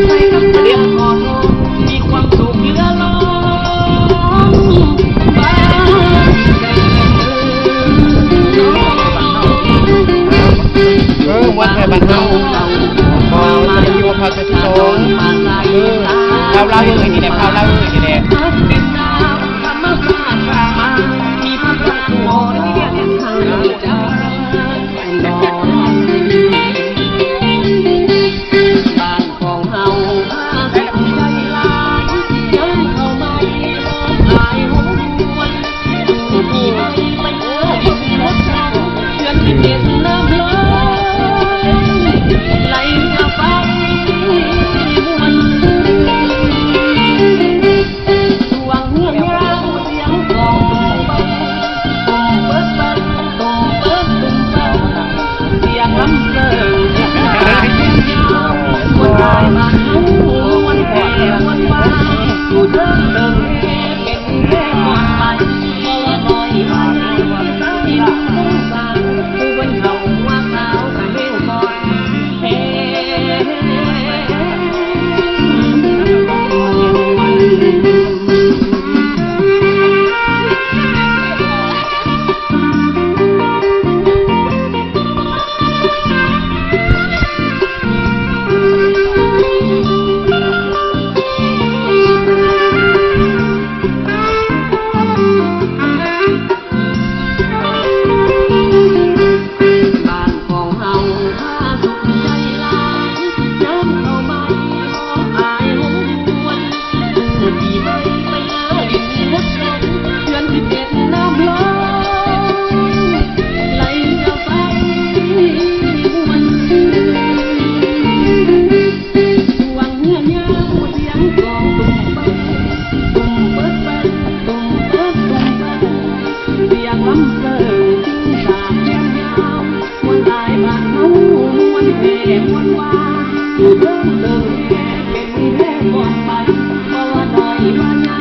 ใส่กับเรียกขอโทษมีความสุขเหลือล้นบ้านวันไทยบ้านเฮาพอจะได้อยู่กับเขาจะโตข้าวเล่าเรื่องนี้แหละข้าวเล่าเรื่องนี้แหละเป็นดาวธรรมชาติมามีพระราชวรเรียกทางเจ้าบ้านของเฮาใจลายเดินเข้ามาหายหวนมีไม่ไปเมื่อดินรถเราเชื่อที่เด็ดน้ำล้นไหลไปหวังเงียบยาวเสียงกองตุ้มเปิดบันตุ้มเปิดตุ้มเปิดเสียงลำเลิงวันตายมาเขาวันแก่วันบ้าอยู่เดินเดินเป็นแค่หมดไปเมื่อลอยมาที่ดูสงสารผู้บรรเทาว่าสาวกับเลี้ยวก่อนเฮ้บ้านของเฮาถ้าสุขใจลายน้ำเข้ามาหอมอายหวนดีให้ไปเลยมดลงเพื่อนที่เด็ดน้ำล้นไหลเข้าไปมันหวังเงียบยาวเสียงกลองตุ้มเปิดบันตุ้มเปิดบันเสียงลำเสิร์ฟจิ้งสากแก้มยาวมวนลายบ้านเฮามวนแห่มวนวาอยู่เดิมแห่เป็นแห่ก่อนไปเพราะว่าน้อยบ้านใหญ่